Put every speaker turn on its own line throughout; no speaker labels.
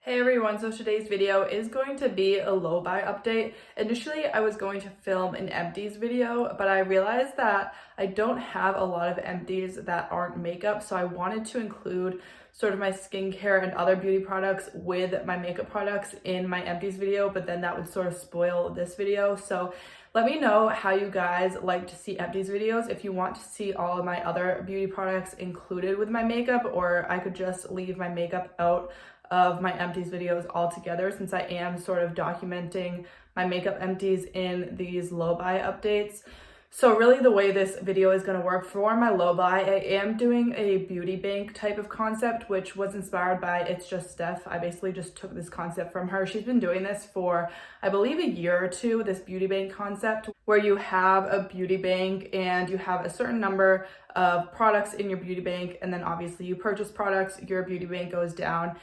Hey everyone, so today's video is going to be a low buy update. Initially, I was going to film an empties video, but I realized that I don't have a lot of empties that aren't makeup, so I wanted to include sort of my skincare and other beauty products with my makeup products in my empties video, but then that would sort of spoil this video. So let me know how you guys like to see empties videos, if you want to see all of my other beauty products included with my makeup, or I could just leave my makeup out of my empties videos altogether, since I am sort of documenting my makeup empties in these low buy updates. So really the way this video is going to work for my low buy, I am doing a beauty bank type of concept, which was inspired by It's Just Steph. I basically just took this concept from her. She's been doing this for, I believe, a year or two, this beauty bank concept, where you have a beauty bank and you have a certain number of products in your beauty bank, and then obviously you purchase products, your beauty bank goes down,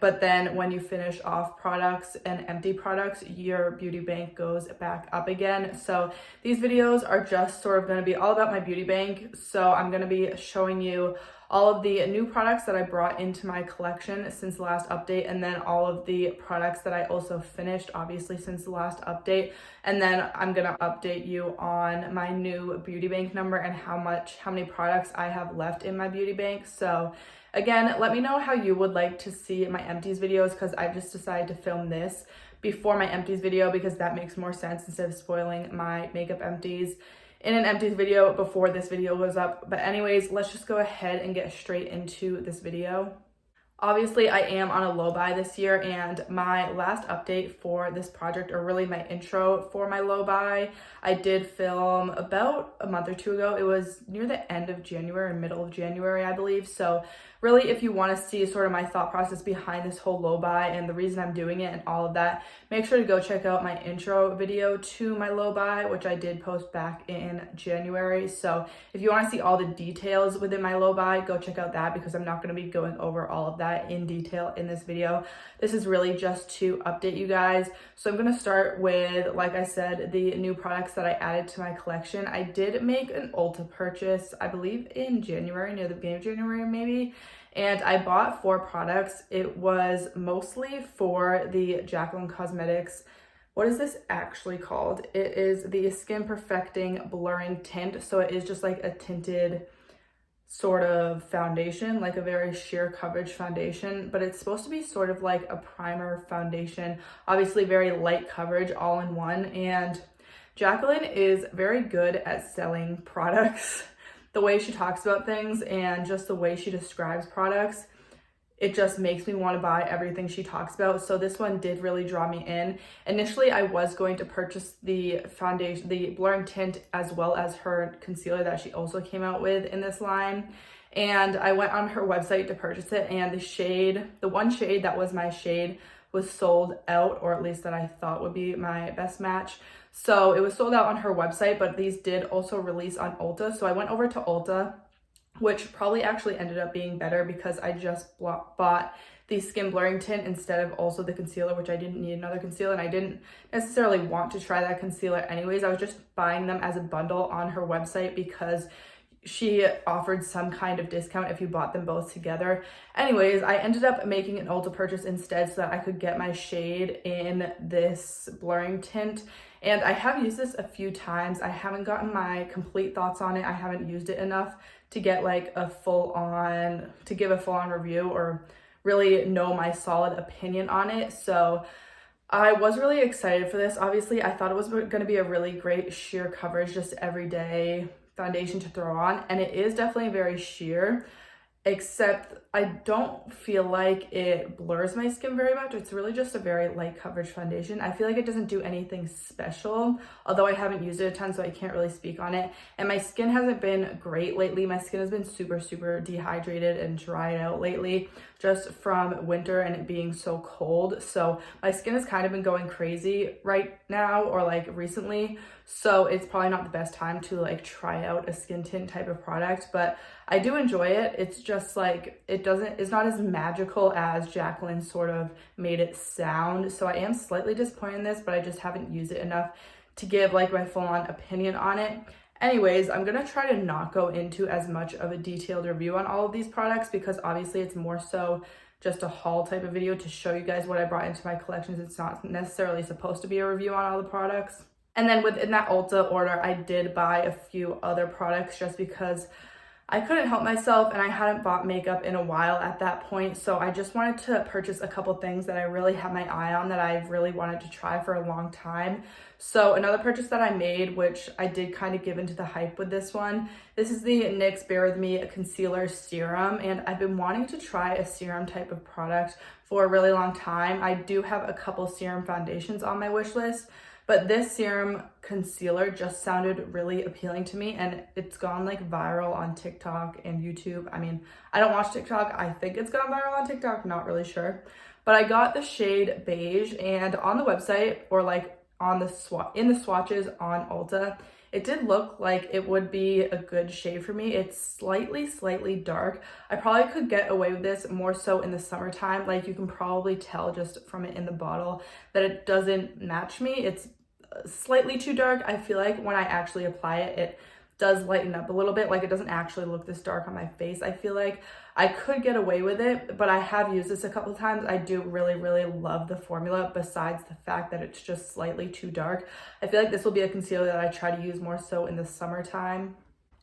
but then when you finish off products and empty products, your beauty bank goes back up again. So these videos are just sort of going to be all about my beauty bank. So I'm going to be showing you all of the new products that I brought into my collection since the last update, and then all of the products that I also finished, obviously, since the last update. And then I'm gonna update you on my new beauty bank number and how many products I have left in my beauty bank. So again, let me know how you would like to see my empties videos, because I just decided to film this before my empties video because that makes more sense instead of spoiling my makeup empties in an empties video before this video goes up. But anyways, let's just go ahead and get straight into this video. Obviously, I am on a low buy this year, and my last update for this project, or really my intro for my low buy, I did film about a month or two ago. It was near the end of January, middle of January, I believe. So really, if you want to see sort of my thought process behind this whole low buy and the reason I'm doing it and all of that, make sure to go check out my intro video to my low buy, which I did post back in January. So if you want to see all the details within my low buy, go check out that, because I'm not going to be going over all of that in detail in this video. This is really just to update you guys. So I'm going to start with, like I said, the new products that I added to my collection. I did make an Ulta purchase, I believe in January, near the beginning of January maybe, and I bought 4 products. It was mostly for the Jaclyn Cosmetics. What is this actually called? It is the Skin Perfecting Blurring Tint. So it is just like a tinted sort of foundation, like a very sheer coverage foundation, but it's supposed to be sort of like a primer foundation, obviously very light coverage all in one. And Jaclyn is very good at selling products. The way she talks about things and just the way she describes products, it just makes me want to buy everything she talks about. So this one did really draw me in. Initially, I was going to purchase the foundation, the blurring tint, as well as her concealer that she also came out with in this line. And I went on her website to purchase it, and the one shade that was my shade was sold out, or at least that I thought would be my best match. So it was sold out on her website, but these did also release on Ulta. So I went over to Ulta, which probably actually ended up being better because I just bought the skin blurring tint instead of also the concealer, which I didn't need another concealer, and I didn't necessarily want to try that concealer anyways. I was just buying them as a bundle on her website because she offered some kind of discount if you bought them both together. Anyways, I ended up making an Ulta purchase instead so that I could get my shade in this blurring tint. And I have used this a few times. I haven't gotten my complete thoughts on it. I haven't used it enough to get like to give a full-on review or really know my solid opinion on it. So I was really excited for this. Obviously, I thought it was going to be a really great sheer coverage, just everyday foundation to throw on, and it is definitely very sheer, except I don't feel like it blurs my skin very much. It's really just a very light coverage foundation. I feel like it doesn't do anything special, although I haven't used it a ton, so I can't really speak on it. And my skin hasn't been great lately. My skin has been super dehydrated and dried out lately, just from winter and it being so cold. So my skin has kind of been going crazy right now, or like recently. So it's probably not the best time to like try out a skin tint type of product, but I do enjoy it. It's just like, it's not as magical as Jaclyn sort of made it sound. So I am slightly disappointed in this, but I just haven't used it enough to give like my full-on opinion on it. Anyways, I'm gonna try to not go into as much of a detailed review on all of these products because obviously it's more so just a haul type of video to show you guys what I brought into my collections. It's not necessarily supposed to be a review on all the products. And then within that Ulta order, I did buy a few other products just because I couldn't help myself and I hadn't bought makeup in a while at that point. So I just wanted to purchase a couple things that I really had my eye on that I really wanted to try for a long time. So another purchase that I made, which I did kind of give into the hype with this one, this is the NYX Bare With Me Concealer Serum. And I've been wanting to try a serum type of product for a really long time. I do have a couple serum foundations on my wish list, but this serum concealer just sounded really appealing to me, and it's gone like viral on TikTok and YouTube. I mean, I don't watch TikTok. I think it's gone viral on TikTok, not really sure. But I got the shade beige, and on the website, or like on the in the swatches on Ulta, it did look like it would be a good shade for me. It's slightly dark. I probably could get away with this more so in the summertime. Like, you can probably tell just from it in the bottle that it doesn't match me. It's slightly too dark. I feel like when I actually apply it, it does lighten up a little bit. Like, it doesn't actually look this dark on my face. I feel like I could get away with it, but I have used this a couple of times. I do really love the formula, besides the fact that it's just slightly too dark. I feel like this will be a concealer that I try to use more so in the summertime.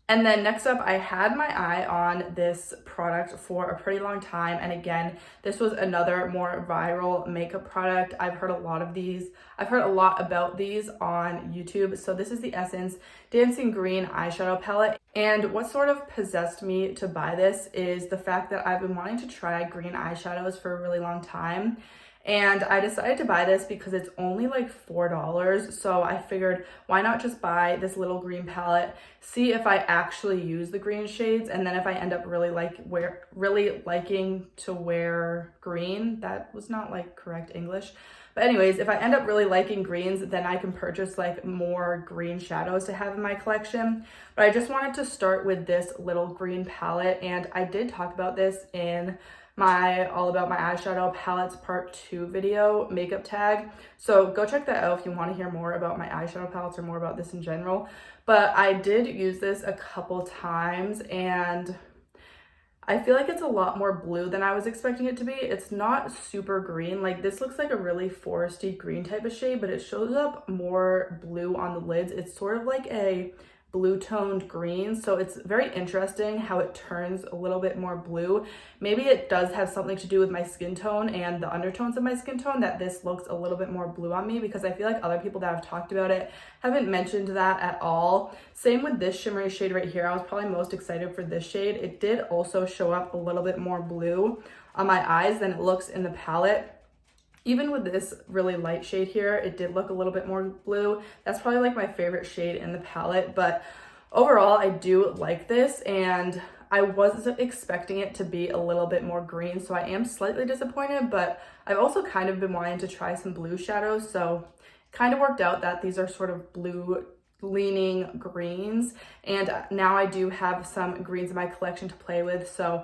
And then next up, I had my eye on this product for a pretty long time. And again, this was another more viral makeup product. I've heard a lot about these on YouTube. So this is the Essence Dancing Green eyeshadow palette. And what sort of possessed me to buy this is the fact that I've been wanting to try green eyeshadows for a really long time. And I decided to buy this because it's only like $4. So I figured, why not just buy this little green palette, see if I actually use the green shades, and then if I end up really liking to wear green, that was not like correct English. But anyways, if I end up really liking greens, then I can purchase like more green shadows to have in my collection. But I just wanted to start with this little green palette, and I did talk about this in my all about my eyeshadow palettes part 2 video, makeup tag. So go check that out if you want to hear more about my eyeshadow palettes or more about this in general. But I did use this a couple times, and I feel like it's a lot more blue than I was expecting it to be. It's not super green. Like, this looks like a really foresty green type of shade, but it shows up more blue on the lids. It's sort of like a blue toned green, so it's very interesting how it turns a little bit more blue. Maybe it does have something to do with my skin tone and the undertones of my skin tone that this looks a little bit more blue on me, because I feel like other people that have talked about it haven't mentioned that at all. Same with this shimmery shade right here. I was probably most excited for this shade. It did also show up a little bit more blue on my eyes than it looks in the palette. Even with this really light shade here, it did look a little bit more blue. That's probably like my favorite shade in the palette, but overall I do like this, and I wasn't expecting it to be a little bit more green, so I am slightly disappointed, but I've also kind of been wanting to try some blue shadows, so it kind of worked out that these are sort of blue leaning greens, and now I do have some greens in my collection to play with. So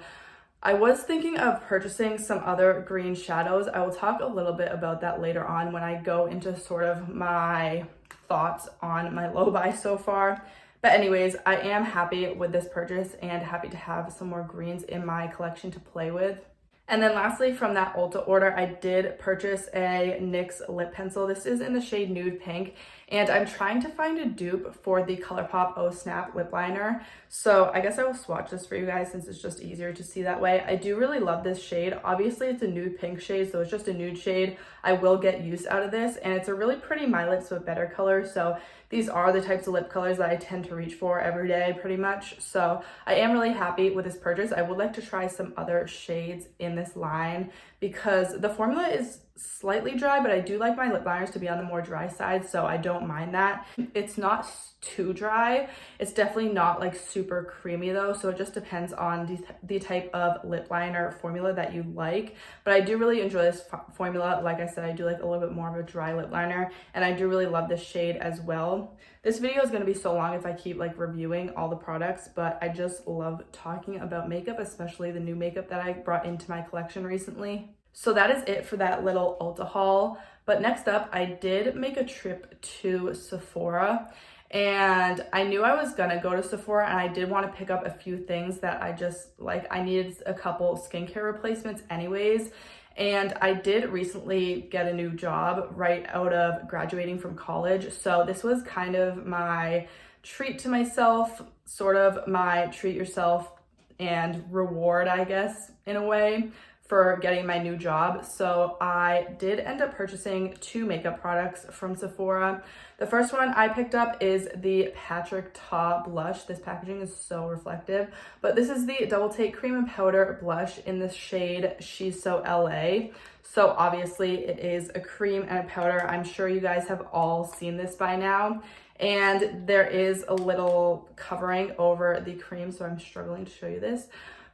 I was thinking of purchasing some other green shadows. I will talk a little bit about that later on when I go into sort of my thoughts on my low buy so far. But anyways, I am happy with this purchase and happy to have some more greens in my collection to play with. And then lastly, from that Ulta order, I did purchase a NYX lip pencil. This is in the shade Nude Pink, and I'm trying to find a dupe for the ColourPop Oh Snap lip liner. So I guess I will swatch this for you guys since it's just easier to see that way. I do really love this shade. Obviously, it's a nude pink shade, so it's just a nude shade. I will get use out of this, and it's a really pretty My Lips But Better color. So these are the types of lip colors that I tend to reach for every day pretty much. So I am really happy with this purchase. I would like to try some other shades in this line because the formula is slightly dry, but I do like my lip liners to be on the more dry side, so I don't mind that. It's not too dry. It's definitely not like super creamy though, so it just depends on the type of lip liner formula that you like. But I do really enjoy this formula. Like I said, I do like a little bit more of a dry lip liner, and I do really love this shade as well. This video is going to be so long if I keep like reviewing all the products, but I just love talking about makeup, especially the new makeup that I brought into my collection recently. So that is it for that little Ulta haul. But next up, I did make a trip to Sephora, and I knew I was gonna go to Sephora, and I did want to pick up a few things that I just like. I needed a couple skincare replacements anyways, and I did recently get a new job right out of graduating from college, so this was kind of my treat to myself, sort of my treat yourself and reward, I guess, in a way, for getting my new job. So I did end up purchasing 2 makeup products from Sephora. The first one I picked up is the Patrick Ta blush. This packaging is so reflective, but this is the Double Take Cream and Powder blush in the shade She's So LA. So obviously it is a cream and a powder. I'm sure you guys have all seen this by now. And there is a little covering over the cream, so I'm struggling to show you this.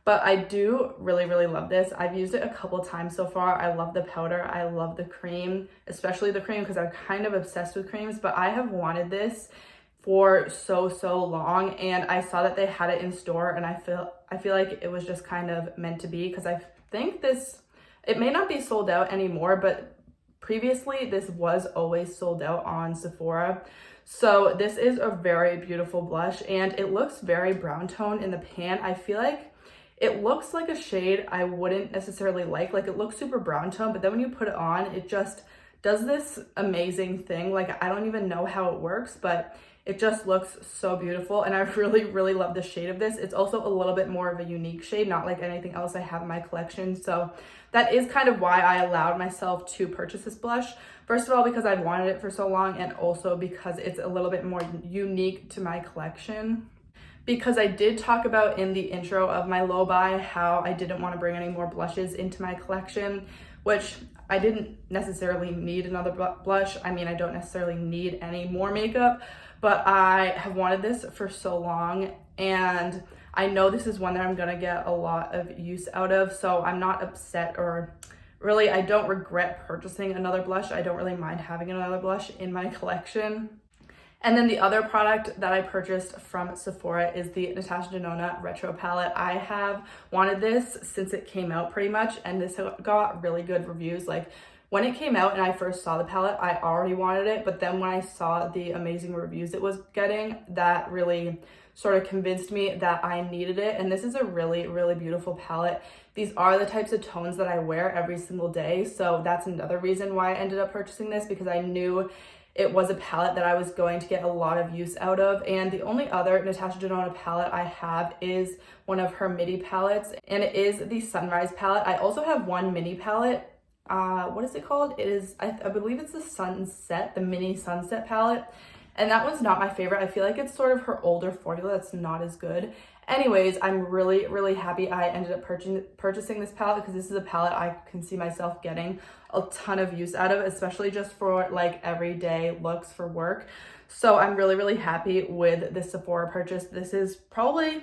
But I do really, really love this. I've used it a couple times so far. I love the powder. I love the cream, especially the cream, because I'm kind of obsessed with creams. But I have wanted this for so long, and I saw that they had it in store, and I feel like it was just kind of meant to be, because I think it may not be sold out anymore, but previously this was always sold out on Sephora. So this is a very beautiful blush, and it looks very brown tone in the pan. I feel like it looks like a shade I wouldn't necessarily like it looks super brown tone, but then when you put it on, it just does this amazing thing. Like, I don't even know how it works, but it just looks so beautiful, and I really love the shade of this. It's also a little bit more of a unique shade, not like anything else I have in my collection. So that is kind of why I allowed myself to purchase this blush. First of all, because I've wanted it for so long, and also because it's a little bit more unique to my collection. Because I did talk about in the intro of my low buy how I didn't want to bring any more blushes into my collection, which I didn't necessarily need another blush. I mean, I don't necessarily need any more makeup, but I have wanted this for so long, and I know this is one that I'm gonna get a lot of use out of, so I'm not upset, or really, I don't regret purchasing another blush. I don't really mind having another blush in my collection. And then the other product that I purchased from Sephora is the Natasha Nona Retro Palette. I have wanted this since it came out pretty much, and this got really good reviews. Like, when it came out and I first saw the palette, I already wanted it, but then when I saw the amazing reviews it was getting, that really sort of convinced me that I needed it. And this is a really beautiful palette. These are the types of tones that I wear every single day, so that's another reason why I ended up purchasing this, because I knew it was a palette that I was going to get a lot of use out of. And the only other Natasha Nona palette I have is one of her midi palettes, and it is the Sunrise palette. I also have one mini palette. What is it called? It is, I believe it's the Sunset, the mini Sunset palette. And that one's not my favorite. I feel like it's sort of her older formula that's not as good. Anyways, I'm really happy I ended up purchasing this palette, because this is a palette I can see myself getting a ton of use out of, especially just for like everyday looks for work. So I'm really happy with this Sephora purchase. This is probably,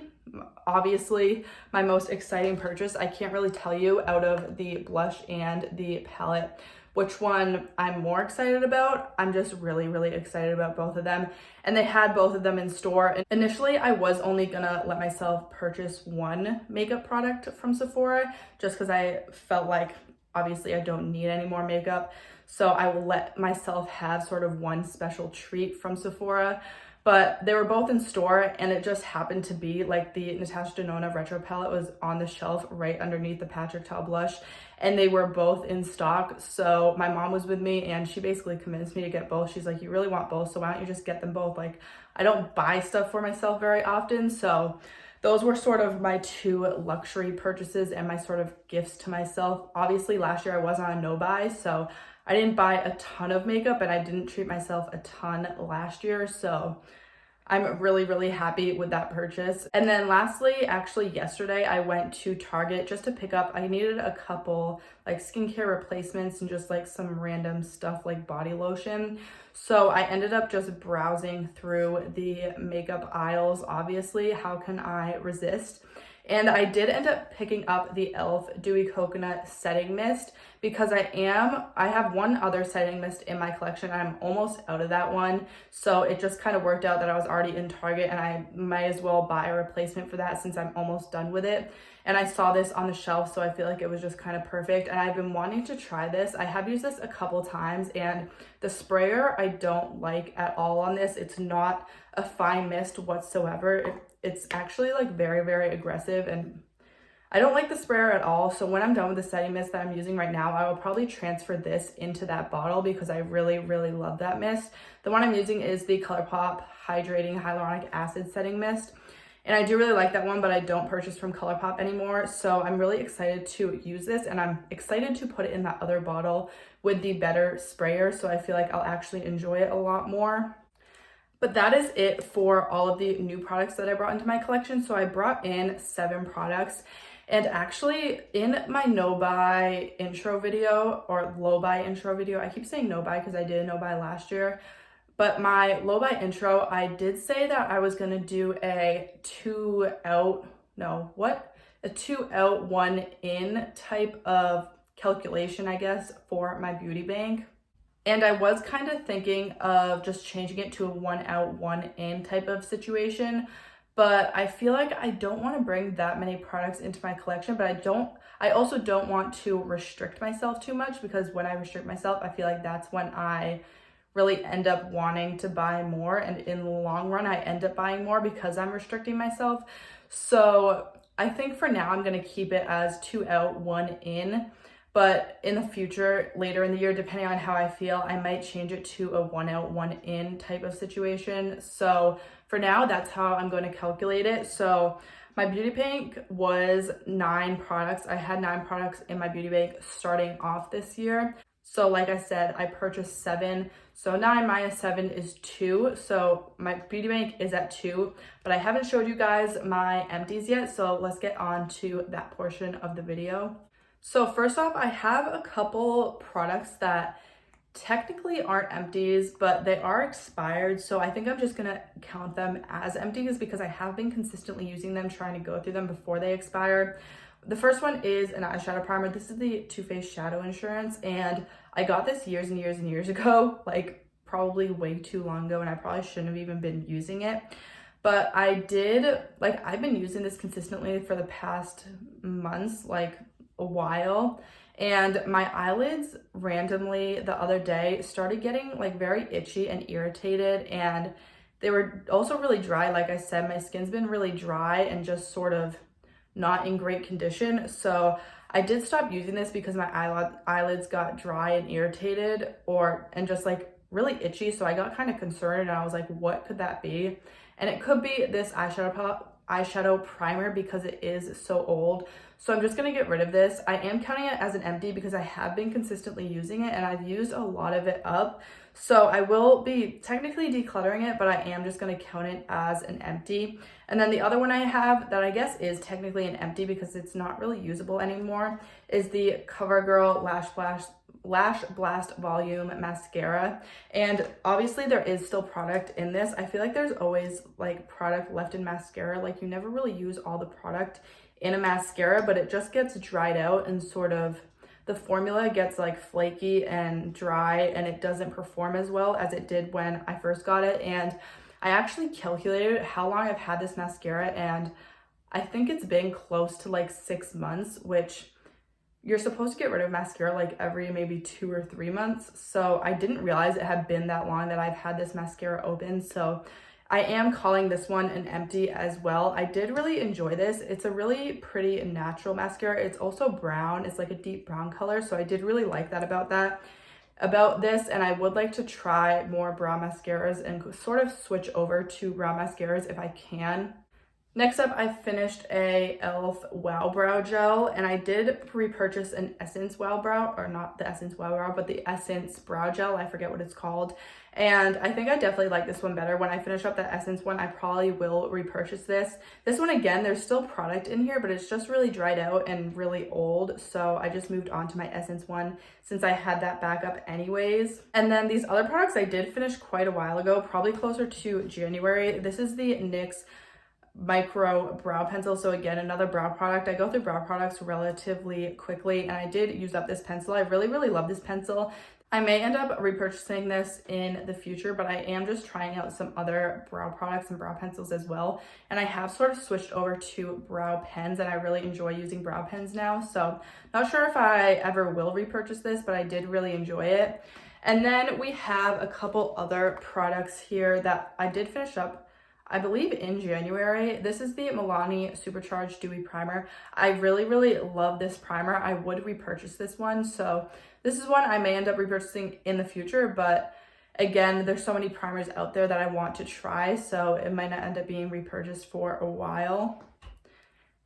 obviously, my most exciting purchase. I can't really tell you out of the blush and the palette which one I'm more excited about. I'm just really excited about both of them, and they had both of them in store. And initially I was only gonna let myself purchase one makeup product from Sephora, just because I felt like obviously I don't need any more makeup, so I will let myself have sort of one special treat from Sephora. But they were both in store, and it just happened to be like the Natasha Nona Retro Palette was on the shelf right underneath the Patrick Ta blush, and they were both in stock. So my mom was with me, and she basically convinced me to get both. She's like, you really want both, so why don't you just get them both? Like, I don't buy stuff for myself very often, so those were sort of my 2 luxury purchases and my sort of gifts to myself. Obviously, last year I was on a no buy, so I didn't buy a ton of makeup, and I didn't treat myself a ton last year, so I'm really happy with that purchase. And then lastly, actually yesterday, I went to Target just to pick up, I needed a couple like skincare replacements and just like some random stuff like body lotion. So I ended up just browsing through the makeup aisles. Obviously, how can I resist? And I did end up picking up the e.l.f. Dewy Coconut Setting Mist because I have one other setting mist in my collection and I'm almost out of that one. So it just kind of worked out that I was already in Target and I might as well buy a replacement for that since I'm almost done with it. And I saw this on the shelf, so I feel like it was just kind of perfect. And I've been wanting to try this. I have used this a couple times and the sprayer I don't like at all on this. It's not a fine mist whatsoever. It's actually like very, very aggressive and I don't like the sprayer at all. So when I'm done with the setting mist that I'm using right now, I will probably transfer this into that bottle because I really, really love that mist. The one I'm using is the ColourPop Hydrating Hyaluronic Acid Setting Mist. And I do really like that one, but I don't purchase from ColourPop anymore. So I'm really excited to use this and I'm excited to put it in that other bottle with the better sprayer. So I feel like I'll actually enjoy it a lot more. But that is it for all of the new products that I brought into my collection. So I brought in 7 products. And actually in my no buy intro video or low buy intro video, I keep saying no buy because I did a no buy last year, but my low buy intro, I did say that I was going to do a 2 out, 1 in type of calculation, I guess, for my beauty bank. And I was kind of thinking of just changing it to a 1 out, 1 in type of situation. But I feel like I don't want to bring that many products into my collection, but I also don't want to restrict myself too much because when I restrict myself, I feel like that's when I really end up wanting to buy more. And in the long run, I end up buying more because I'm restricting myself. So I think for now, I'm going to keep it as 2 out, 1 in. But in the future, later in the year, depending on how I feel, I might change it to a 1 out, 1 in type of situation. So for now, that's how I'm going to calculate it. So my beauty bank was 9 products. I had 9 products in my beauty bank starting off this year. So like I said, I purchased 7. So 9 minus 7 is 2. So my beauty bank is at 2, but I haven't showed you guys my empties yet. So let's get on to that portion of the video. So first off, I have a couple products that technically aren't empties, but they are expired. So I think I'm just gonna count them as empties because I have been consistently using them, trying to go through them before they expire. The first one is an eyeshadow primer. This is the Too Faced Shadow Insurance, and I got this years and years and years ago, like probably way too long ago, and I probably shouldn't have even been using it. But I've been using this consistently for the past months, like a while, and my eyelids randomly the other day started getting like very itchy and irritated, and they were also really dry. Like I said, my skin's been really dry and just sort of not in great condition. So I did stop using this because my eyelids got dry and irritated and just like really itchy. So I got kind of concerned and I was like, what could that be? And it could be this eyeshadow primer because it is so old. So I'm just gonna get rid of this. I am counting it as an empty because I have been consistently using it and I've used a lot of it up. So I will be technically decluttering it, but I am just gonna count it as an empty. And then the other one I have that I guess is technically an empty because it's not really usable anymore is the CoverGirl Lash Blast Volume Mascara. And obviously there is still product in this. I feel like there's always like product left in mascara. Like you never really use all the product in a mascara, but it just gets dried out and sort of the formula gets like flaky and dry and it doesn't perform as well as it did when I first got it. And I actually calculated how long I've had this mascara and I think it's been close to like 6 months, which you're supposed to get rid of mascara like every maybe 2 or 3 months. So I didn't realize it had been that long that I've had this mascara open. So I am calling this one an empty as well. I did really enjoy this. It's a really pretty natural mascara. It's also brown. It's like a deep brown color. So I did really like that about this. And I would like to try more brown mascaras and sort of switch over to brown mascaras if I can. Next up, I finished a e.l.f. Wow Brow Gel, and I did repurchase an Essence Wow Brow, or not the Essence Wow Brow, but the Essence Brow Gel. I forget what it's called. And I think I definitely like this one better. When I finish up that Essence one, I probably will repurchase this. This one, again, there's still product in here, but it's just really dried out and really old. So I just moved on to my Essence one since I had that backup anyways. And then these other products I did finish quite a while ago, probably closer to January. This is the NYX micro brow pencil. So again, another brow product. I go through brow products relatively quickly, and I did use up this pencil. I really love this pencil. I may end up repurchasing this in the future, but I am just trying out some other brow products and brow pencils as well. And I have sort of switched over to brow pens, and I really enjoy using brow pens now. So not sure if I ever will repurchase this, but I did really enjoy it. And then we have a couple other products here that I did finish up, I believe, in January. This is the Milani Supercharged Dewy Primer. I really love this primer. I would repurchase this one. So this is one I may end up repurchasing in the future, but again, there's so many primers out there that I want to try, so it might not end up being repurchased for a while.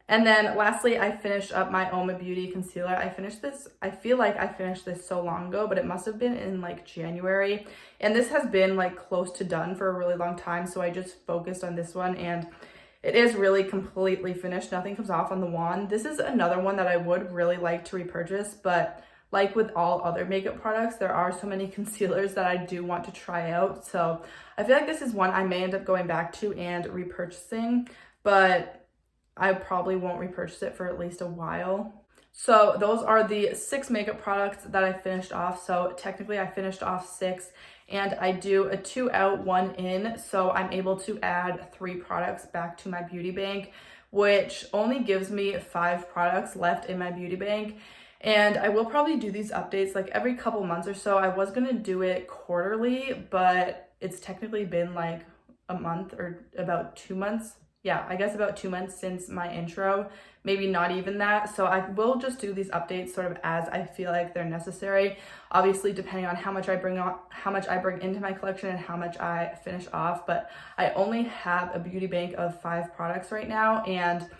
And then lastly, I finished up my Oma Beauty concealer. I finished this, I feel like I finished this so long ago, but it must have been in like January. And this has been like close to done for a really long time, so I just focused on this one, and it is really completely finished. Nothing comes off on the wand. This is another one that I would really like to repurchase, but like with all other makeup products, there are so many concealers that I do want to try out. So I feel like this is one I may end up going back to and repurchasing, but I probably won't repurchase it for at least a while. So those are the 6 makeup products that I finished off. So technically I finished off 6, and I do a 2 out, 1 in. So I'm able to add 3 products back to my beauty bank, which only gives me 5 products left in my beauty bank. And I will probably do these updates like every couple months or so. I was gonna do it quarterly, but it's technically been like a month or about 2 months. Yeah, I guess about 2 months since my intro, maybe not even that. So I will just do these updates sort of as I feel like they're necessary. Obviously, depending on how much I bring into my collection and how much I finish off. But I only have a beauty bank of 5 products right now, and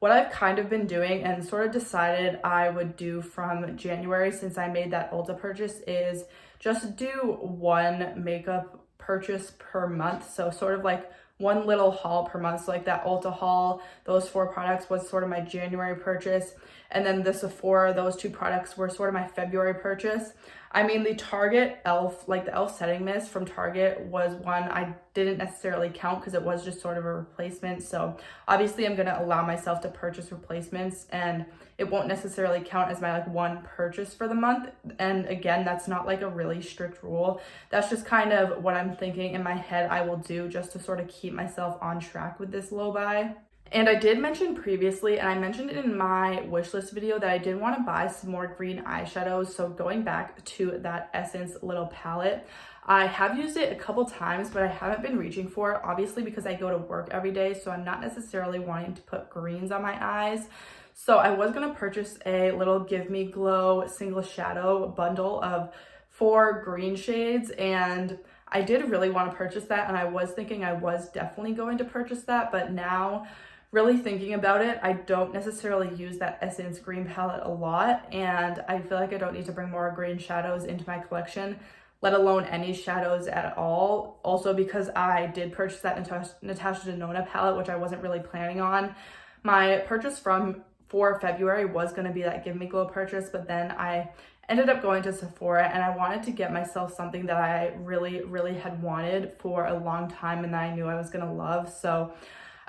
what I've kind of been doing and sort of decided I would do from January, since I made that Ulta purchase, is just do 1 makeup purchase per month. So sort of like 1 little haul per month. So like that Ulta haul, those 4 products was sort of my January purchase. And then the Sephora, those 2 products were sort of my February purchase. I mean, the Target e.l.f., like the e.l.f. setting mist from Target, was one I didn't necessarily count because it was just sort of a replacement. So obviously I'm going to allow myself to purchase replacements, and it won't necessarily count as my like 1 purchase for the month. And again, that's not like a really strict rule. That's just kind of what I'm thinking in my head I will do just to sort of keep myself on track with this low buy. And I did mention previously, and I mentioned it in my wish list video, that I did want to buy some more green eyeshadows. So going back to that Essence little palette, I have used it a couple times, but I haven't been reaching for it, obviously because I go to work every day, so I'm not necessarily wanting to put greens on my eyes. So I was going to purchase a little Give Me Glow single shadow bundle of 4 green shades, and I did really want to purchase that, and I was thinking I was definitely going to purchase that, but now really thinking about it, I don't necessarily use that Essence green palette a lot, and I feel like I don't need to bring more green shadows into my collection, let alone any shadows at all. Also because I did purchase that Natasha Nona palette, which I wasn't really planning on. My purchase for February was going to be that Give Me Glow purchase, but then I ended up going to Sephora, and I wanted to get myself something that I really had wanted for a long time and that I knew I was going to love. So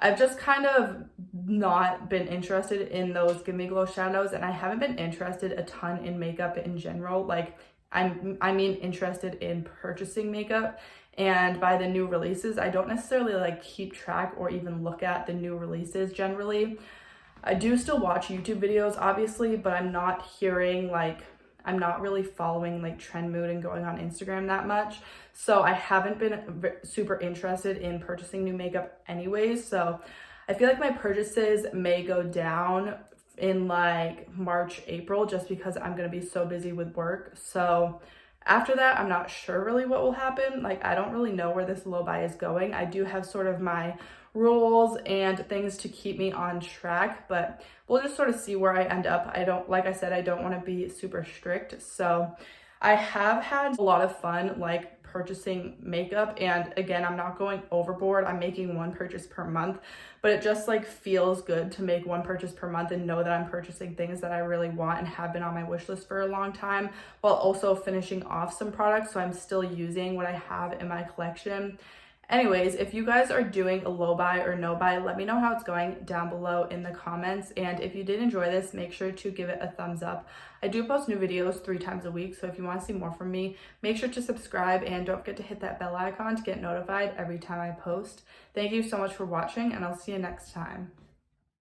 I've just kind of not been interested in those Give Me Glow shadows, and I haven't been interested a ton in makeup in general. Like, I mean interested in purchasing makeup, and by the new releases, I don't necessarily like keep track or even look at the new releases generally. I do still watch YouTube videos, obviously, but I'm not really following like trend mood and going on Instagram that much. So I haven't been super interested in purchasing new makeup anyways. So I feel like my purchases may go down in like March, April, just because I'm going to be so busy with work. So after that, I'm not sure really what will happen. Like, I don't really know where this low buy is going. I do have sort of my rules and things to keep me on track, but we'll just sort of see where I end up. Like I said, I don't want to be super strict. So I have had a lot of fun like purchasing makeup, and again, I'm not going overboard. I'm making 1 purchase per month, but it just like feels good to make 1 purchase per month and know that I'm purchasing things that I really want and have been on my wish list for a long time, while also finishing off some products, so I'm still using what I have in my collection. Anyways, if you guys are doing a low buy or no buy, let me know how it's going down below in the comments. And if you did enjoy this, make sure to give it a thumbs up. I do post new videos 3 times a week, so if you want to see more from me, make sure to subscribe and don't forget to hit that bell icon to get notified every time I post. Thank you so much for watching, and I'll see you next time.